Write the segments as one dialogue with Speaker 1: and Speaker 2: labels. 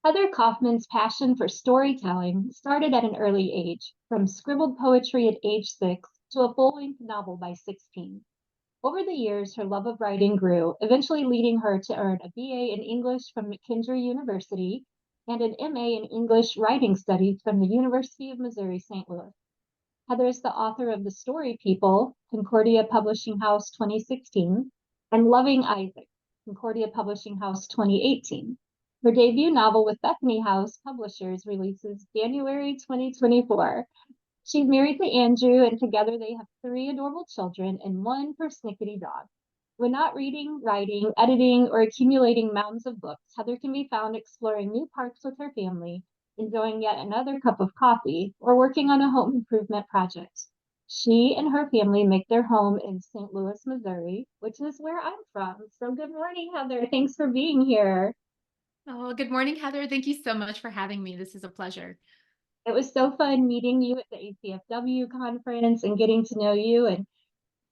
Speaker 1: Heather Kaufman's passion for storytelling started at an early age, from scribbled poetry at age 6 to a full-length novel by 16. Over the years, her love of writing grew, eventually leading her to earn a BA in English from McKendree University and an MA in English Writing Studies from the University of Missouri St. Louis. Heather is the author of The Story People, Concordia Publishing House 2016, and Loving Isaac, Concordia Publishing House 2018. Her debut novel with Bethany House Publishers releases January 2024. She's married to Andrew, and together they have 3 adorable children and 1 persnickety dog. When not reading, writing, editing, or accumulating mountains of books, Heather can be found exploring new parks with her family, enjoying yet another cup of coffee, or working on a home improvement project. She and her family make their home in St. Louis, Missouri, which is where I'm from. So good morning, Heather. Thanks for being here.
Speaker 2: Oh, good morning, Heather. Thank you so much for having me. This is a pleasure.
Speaker 1: It was so fun meeting you at the ACFW conference and getting to know you and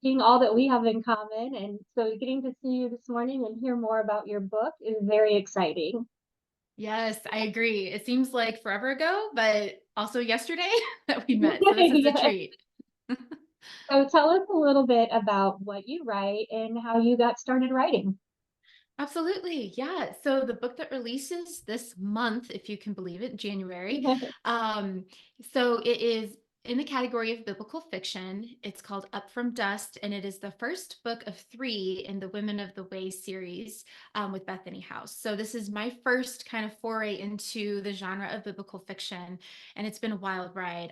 Speaker 1: seeing all that we have in common. And so getting to see you this morning and hear more about your book is very exciting.
Speaker 2: Yes, I agree. It seems like forever ago, but also yesterday that we met. So this is a
Speaker 1: Yeah.
Speaker 2: treat.
Speaker 1: So tell us a little bit about what you write and how you got started writing.
Speaker 2: Absolutely. Yeah. So the book that releases this month, if you can believe it, January. Um, so it is in the category of biblical fiction. It's called Up from Dust, and it is the first book of 3 in the Women of the Way series with Bethany House. So this is my first kind of foray into the genre of biblical fiction, and it's been a wild ride.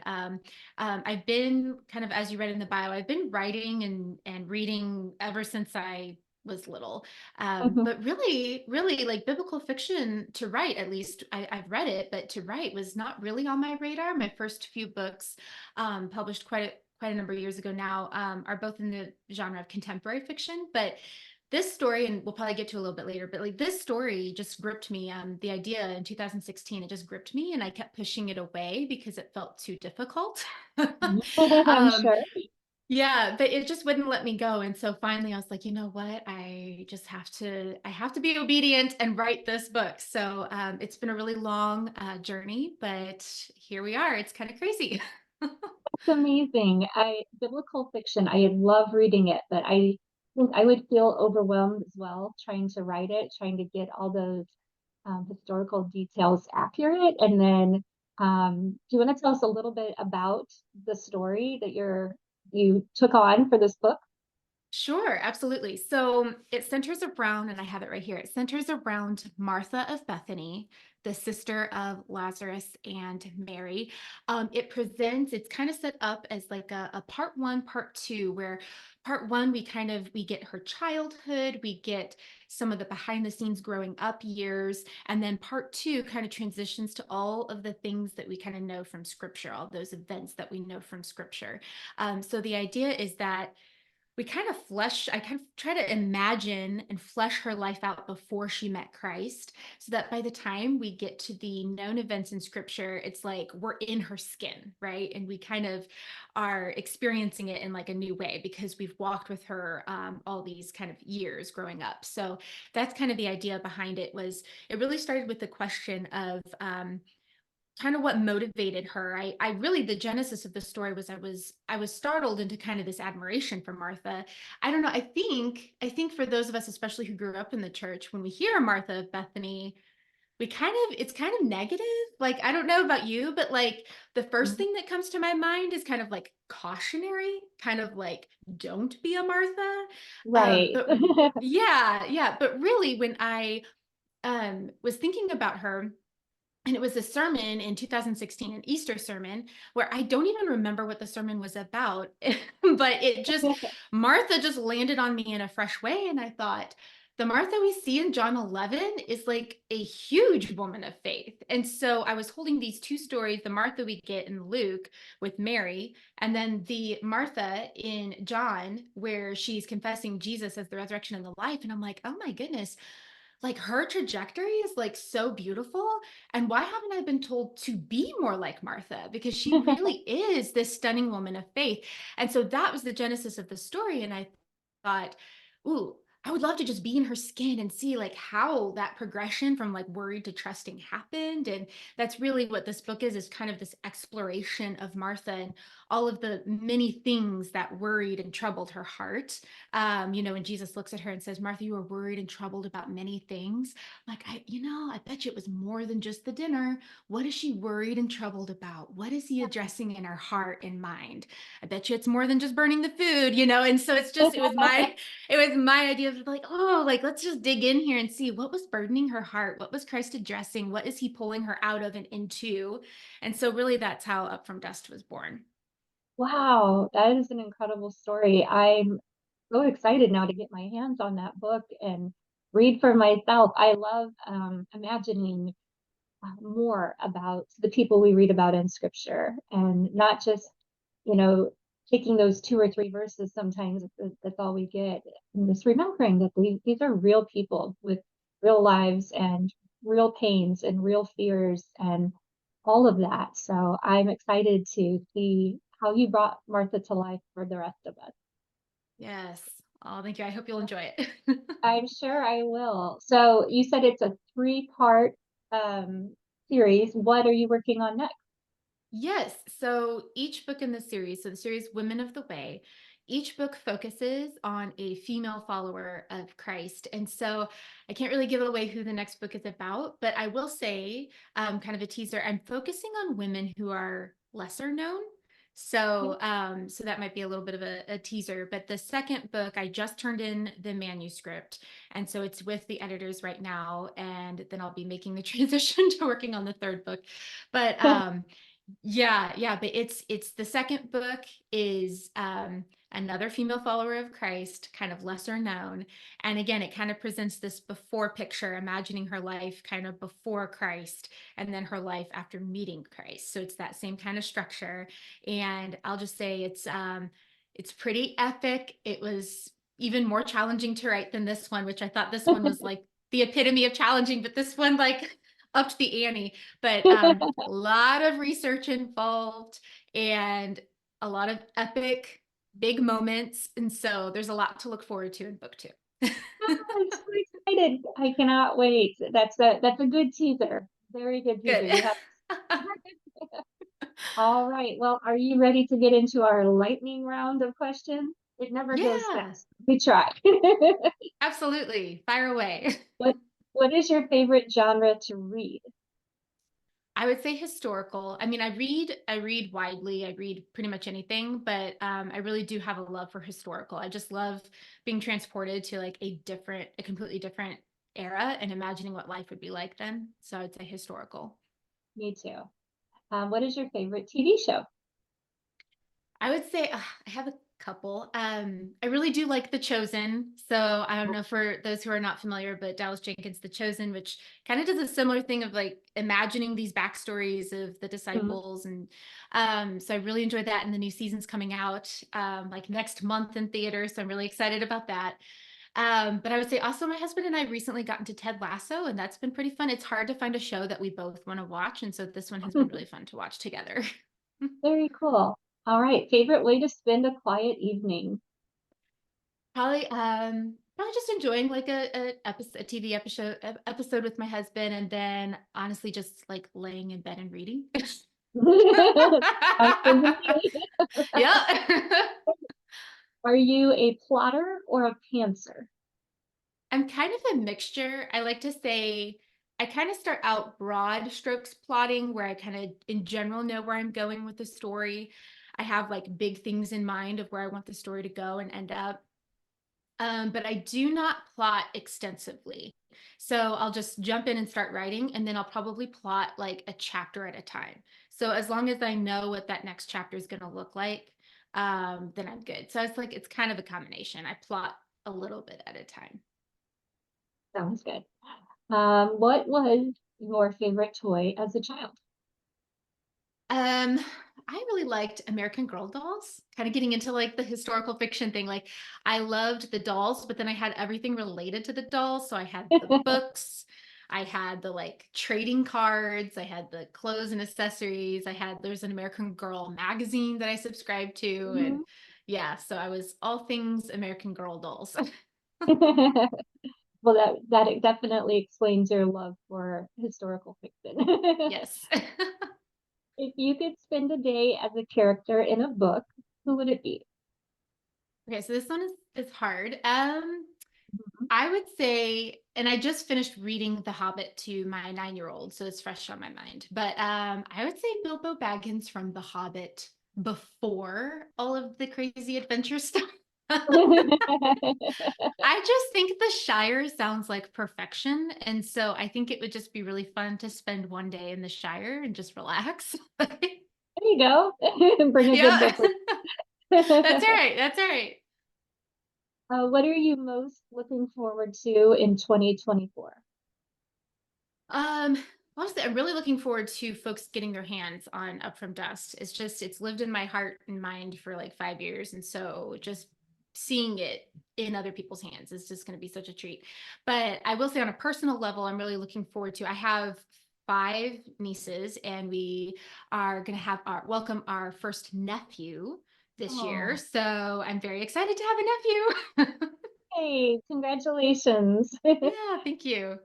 Speaker 2: I've been kind of, as you read in the bio, I've been writing and reading ever since I was little.
Speaker 1: Mhm.
Speaker 2: But really like biblical fiction to write, at least I've read it, but to write was not really on my radar. My first few books, published quite a number of years ago now, are both in the genre of contemporary fiction. But this story, and we'll probably get to a little bit later, but like this story just gripped me. The idea in 2016, it just gripped me, and I kept pushing it away because it felt too difficult.
Speaker 1: I'm
Speaker 2: um,
Speaker 1: sure.
Speaker 2: yeah, but it just wouldn't let me go. And so finally I was like, you know what? I have to be obedient and write this book. So it's been a really long journey, but here we are. It's kind of crazy.
Speaker 1: It's amazing. Biblical fiction, I love reading it, but I think I would feel overwhelmed as well trying to write it, trying to get all those historical details accurate. And then, do you want to tell us a little bit about the story that you took on for this book?
Speaker 2: Sure, absolutely. So it centers around, and I have it right here, it centers around Martha of Bethany, the sister of Lazarus and Mary. It's kind of set up as like a part one, part two, where part one, we get her childhood, we get some of the behind the scenes growing up years. And then part two kind of transitions to all of the things that we kind of know from scripture, all those events that we know from scripture. So the idea is that I kind of try to imagine and flesh her life out before she met Christ, so that by the time we get to the known events in scripture, it's like we're in her skin, right? And we kind of are experiencing it in like a new way because we've walked with her all these kind of years growing up. So that's kind of the idea behind it. Was it really started with the question of kind of what motivated her. I really, the genesis of the story was I was startled into kind of this admiration for Martha. I don't know. I think for those of us, especially who grew up in the church, when we hear Martha of Bethany, it's kind of negative. Like, I don't know about you, but like the first thing that comes to my mind is kind of like cautionary, kind of like, don't be a Martha.
Speaker 1: Right.
Speaker 2: But yeah. But really, when I was thinking about her, and it was a sermon in 2016, an Easter sermon, where I don't even remember what the sermon was about, but Martha just landed on me in a fresh way. And I thought, the Martha we see in John 11 is like a huge woman of faith. And so I was holding these 2 stories, the Martha we get in Luke with Mary, and then the Martha in John, where she's confessing Jesus as the resurrection and the life. And I'm like, oh my goodness, like her trajectory is like so beautiful. And why haven't I been told to be more like Martha? Because she really is this stunning woman of faith. And so that was the genesis of the story. And I thought, ooh, I would love to just be in her skin and see like how that progression from like worried to trusting happened. And that's really what this book is kind of this exploration of Martha and all of the many things that worried and troubled her heart. When Jesus looks at her and says, Martha, you are worried and troubled about many things. Like, I bet you it was more than just the dinner. What is she worried and troubled about? What is he addressing in her heart and mind? I bet you it's more than just burning the food, And so it was my idea of like, oh, like let's just dig in here and see what was burdening her heart. What was Christ addressing? What is he pulling her out of and into? And so really that's how Up from Dust was born.
Speaker 1: Wow, that is an incredible story. I'm so excited now to get my hands on that book and read for myself. I love imagining more about the people we read about in scripture and not just, you know, taking those two or three verses sometimes that's all we get. And just remembering that these are real people with real lives and real pains and real fears and all of that. So I'm excited to see how you brought Martha to life for the rest of us.
Speaker 2: Yes. Oh, thank you. I hope you'll enjoy it.
Speaker 1: I'm sure I will. So you said it's a three-part series. What are you working on next?
Speaker 2: Yes. So each book in the series, so the series Women of the Way, each book focuses on a female follower of Christ. And so I can't really give away who the next book is about, but I will say, kind of a teaser, I'm focusing on women who are lesser known. So that might be a little bit of a teaser. But the second book, I just turned in the manuscript. And so it's with the editors right now. And then I'll be making the transition to working on the third book. But yeah, but it's the second book is another female follower of Christ, kind of lesser known. And again, it kind of presents this before picture, imagining her life kind of before Christ and then her life after meeting Christ. So it's that same kind of structure. And I'll just say it's pretty epic. It was even more challenging to write than this one, which I thought this one was like the epitome of challenging, but this one like upped the ante. But a lot of research involved and a lot of epic big moments. And so there's a lot to look forward to in book two.
Speaker 1: I'm so excited. I cannot wait. That's a good teaser. Very good teaser.
Speaker 2: Good.
Speaker 1: You have all right. Well, are you ready to get into our lightning round of questions? It never goes
Speaker 2: Yeah,
Speaker 1: fast. We try.
Speaker 2: absolutely. Fire away.
Speaker 1: What what is your favorite genre to read?
Speaker 2: I would say historical. I mean, I read widely. I read pretty much anything, but I really do have a love for historical. I just love being transported to like a completely different era and imagining what life would be like then. So I'd say historical.
Speaker 1: Me too. What is your favorite TV show?
Speaker 2: I would say I have a couple. I really do like The Chosen. So I don't know for those who are not familiar, but Dallas Jenkins' The Chosen, which kind of does a similar thing of like imagining these backstories of the
Speaker 1: Mhm.
Speaker 2: disciples. And so I really enjoyed that. And the new season's coming out like next month in theater. So I'm really excited about that. But I would say also my husband and I recently got into Ted Lasso, and that's been pretty fun. It's hard to find a show that we both want to watch. And so this one has been really fun to watch together.
Speaker 1: Very cool. All right. Favorite way to spend a quiet evening?
Speaker 2: Probably just enjoying like a TV episode with my husband, and then honestly just like laying in bed and reading.
Speaker 1: Sounds good to me.
Speaker 2: Yeah.
Speaker 1: Are you a plotter or a pantser?
Speaker 2: I'm kind of a mixture. I like to say I kind of start out broad strokes plotting where I kind of in general know where I'm going with the story. I have like big things in mind of where I want the story to go and end up. But I do not plot extensively. So I'll just jump in and start writing, and then I'll probably plot like a chapter at a time. So as long as I know what that next chapter is going to look like, then I'm good. So it's like it's kind of a combination. I plot a little bit at a time.
Speaker 1: Sounds good. What was your favorite toy as a child?
Speaker 2: Um, I really liked American Girl dolls, kind of getting into like the historical fiction thing. Like I loved the dolls, but then I had everything related to the dolls. So I had the books, I had the like trading cards, I had the clothes and accessories. There's an American Girl magazine that I subscribed to. And
Speaker 1: Mhm.
Speaker 2: yeah, so I was all things American Girl dolls.
Speaker 1: Well, that definitely explains your love for historical fiction.
Speaker 2: Yes.
Speaker 1: If you could spend a day as a character in a book, who would it be?
Speaker 2: Okay, so this one is hard.
Speaker 1: Mhm.
Speaker 2: I would say, and I just finished reading The Hobbit to my 9-year-old, so it's fresh on my mind. But I would say Bilbo Baggins from The Hobbit before all of the crazy adventure stuff. I just think the Shire sounds like perfection. And so I think it would just be really fun to spend one day in the Shire and just relax.
Speaker 1: There you go. Bring a good
Speaker 2: Yeah.
Speaker 1: book with
Speaker 2: That's all
Speaker 1: you.
Speaker 2: right. That's all right.
Speaker 1: What are you most looking forward to in 2024?
Speaker 2: Um, Honestly, I'm really looking forward to folks getting their hands on Up From Dust. It's lived in my heart and mind for like 5 years. And so just seeing it in other people's hands is just going to be such a treat. But I will say on a personal level, I'm really looking forward to, I have 5 nieces and we are going to have welcome our first nephew this year.
Speaker 1: Oh,
Speaker 2: So I'm very excited to have a nephew.
Speaker 1: hey, congratulations.
Speaker 2: Yeah, thank you.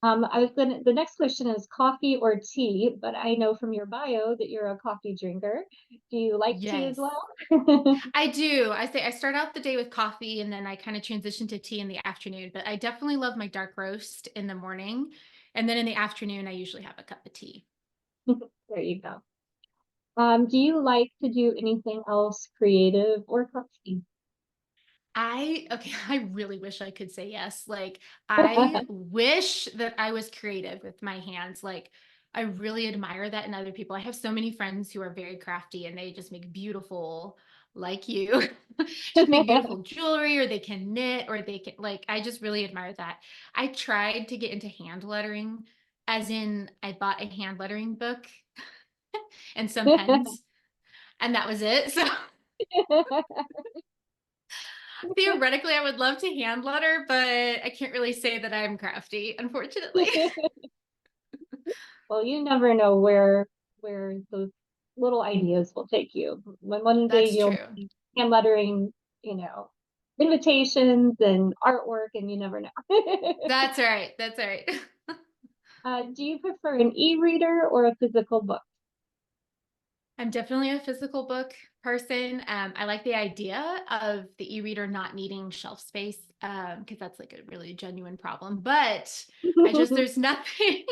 Speaker 1: The next question is coffee or tea, but I know from your bio that you're a coffee drinker. Do you like tea as
Speaker 2: Yes.
Speaker 1: well?
Speaker 2: I do. I say I start out the day with coffee and then I kind of transition to tea in the afternoon, but I definitely love my dark roast in the morning. And then in the afternoon, I usually have a cup of tea.
Speaker 1: There you go. Do you like to do anything else creative or coffee?
Speaker 2: Okay, I really wish I could say yes. Like, I wish that I was creative with my hands. Like, I really admire that in other people. I have so many friends who are very crafty and they just make beautiful, like you, just make beautiful jewelry or they can knit or they can, like, I just really admire that. I tried to get into hand lettering, as in, I bought a hand lettering book and some pens, and that was it. So, theoretically, I would love to hand letter, but I can't really say that I'm crafty, unfortunately.
Speaker 1: Well, you never know where those little ideas will take you. When one day
Speaker 2: That's
Speaker 1: you'll
Speaker 2: true.
Speaker 1: be hand lettering, you know, invitations and artwork, and you never know.
Speaker 2: That's all right. That's all right.
Speaker 1: Do you prefer an e-reader or a physical book?
Speaker 2: I'm definitely a physical book person. I like the idea of the e-reader not needing shelf space because that's like a really genuine problem. But there's nothing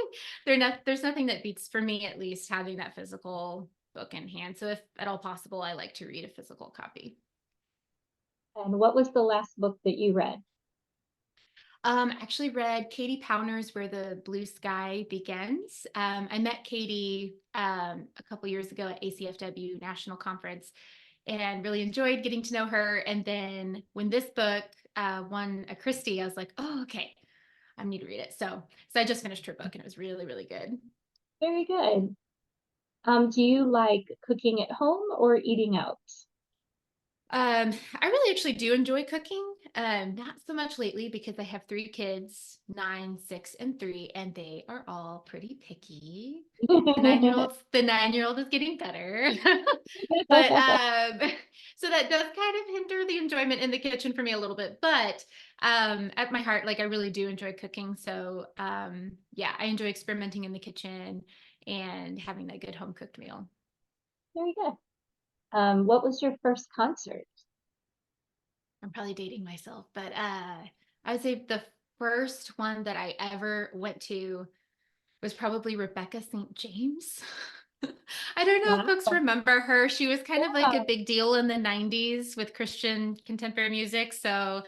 Speaker 2: there's nothing that beats, for me at least, having that physical book in hand. So if at all possible, I like to read a physical copy.
Speaker 1: And what was the last book that you read?
Speaker 2: Actually read Katie Powner's Where the Blue Sky Begins. I met Katie a couple years ago at ACFW National Conference and really enjoyed getting to know her. And then when this book won a Christie, I was like, oh, okay, I need to read it. So I just finished her book and it was really, really good.
Speaker 1: Very good. Do you like cooking at home or eating out?
Speaker 2: I really actually do enjoy cooking. Not so much lately because I have 3 kids, 9, 6, and 3, and they are all pretty picky. The 9-year old is getting better. But so that does kind of hinder the enjoyment in the kitchen for me a little bit. But at my heart, like I really do enjoy cooking. So yeah, I enjoy experimenting in the kitchen and having that good home cooked meal.
Speaker 1: Very good. What was your first concert?
Speaker 2: I'm probably dating myself, but I would say the first one that I ever went to was probably Rebecca St. James. I don't know if
Speaker 1: Wow.
Speaker 2: folks remember her. She was kind of like a
Speaker 1: Yeah.
Speaker 2: big deal in the 90s with Christian contemporary music. So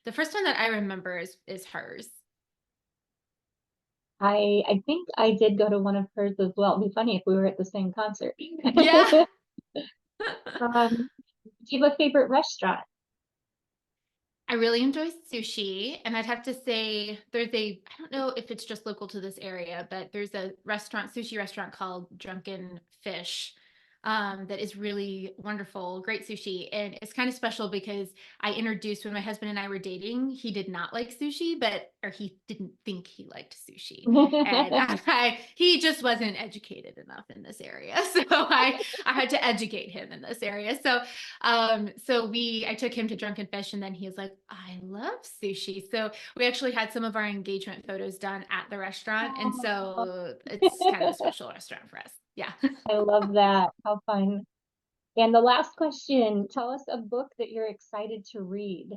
Speaker 2: the first one that I remember is hers.
Speaker 1: I think I did go to one of hers as well. It'd be funny if we were at the same concert.
Speaker 2: Yeah.
Speaker 1: Do you have a favorite restaurant?
Speaker 2: I really enjoy sushi, and I'd have to say I don't know if it's just local to this area, but there's a sushi restaurant called Drunken Fish. that is really wonderful, great sushi. And it's kind of special because I introduced when my husband and I were dating, he did not like sushi, or he didn't think he liked sushi. And he just wasn't educated enough in this area. So I had to educate him in this area. I took him to Drunken Fish, and then he was like, I love sushi. So we actually had some of our engagement photos done at the restaurant. And
Speaker 1: Oh,
Speaker 2: so it's kind of a special restaurant for us. Yeah.
Speaker 1: I love that. How fun. And the last question, tell us a book that you're excited to read.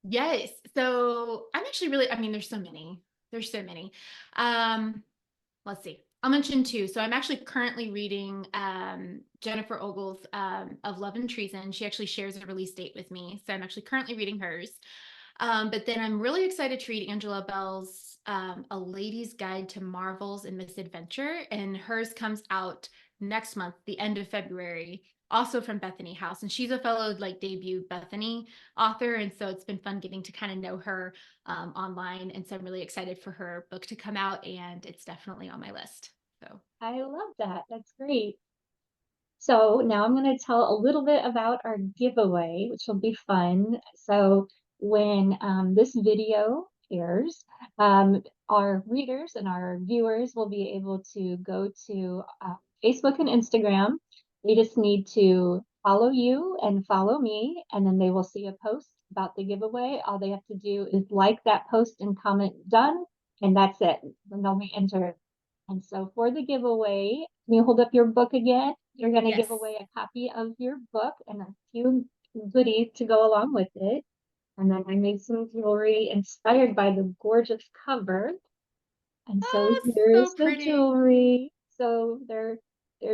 Speaker 2: Yes. So I'm actually really, I mean, there's so many. There's so many. Um, let's see. I'll mention two. So I'm actually currently reading Jennifer Ogle's of Love and Treason. She actually shares a release date with me. So I'm actually currently reading hers. But then I'm really excited to read Angela Bell's A Lady's Guide to Marvels and Misadventure. And hers comes out next month, the end of February, also from Bethany House. And she's a fellow like debut Bethany author. And so it's been fun getting to kind of know her online. And so I'm really excited for her book to come out, and it's definitely on my list. So
Speaker 1: I love that. That's great. So now I'm going to tell a little bit about our giveaway, which will be fun. So when this video airs, our readers and our viewers will be able to go to Facebook and Instagram. They just need to follow you and follow me, and then they will see a post about the giveaway. All they have to do is like that post and comment done, and that's it. Then they'll be entered. And so for the giveaway, can you hold up your book again? You're going to give
Speaker 2: yes.
Speaker 1: away a copy of your book and a few goodies to go along with it. And then I made some jewelry inspired by the gorgeous cover. And so
Speaker 2: Oh, it's so
Speaker 1: here's the
Speaker 2: pretty.
Speaker 1: jewelry. So they're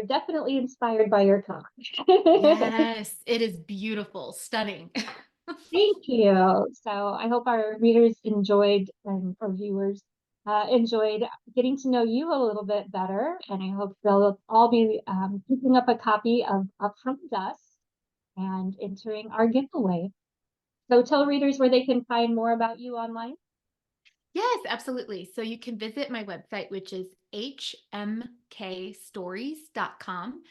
Speaker 1: definitely inspired by your cover.
Speaker 2: Yes, it is beautiful, stunning.
Speaker 1: Thank you. So I hope our readers enjoyed and our viewers enjoyed getting to know you a little bit better. And I hope they'll all be picking up a copy of Up From Dust and entering our giveaway. So tell readers where they can find more about you online.
Speaker 2: Yes, absolutely. So you can visit my website, which is hmkstories.com.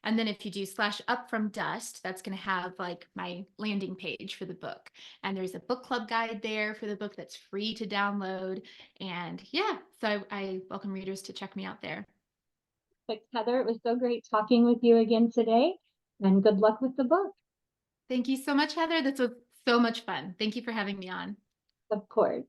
Speaker 2: And then if you do /up from dust, that's going to have like my landing page for the book. And there's a book club guide there for the book that's free to download. And yeah, so I welcome readers to check me out there.
Speaker 1: But Heather, it was so great talking with you again today, and good luck with the book,
Speaker 2: Thank you so much, Heather. This was so much fun. Thank you for having me on.
Speaker 1: of course.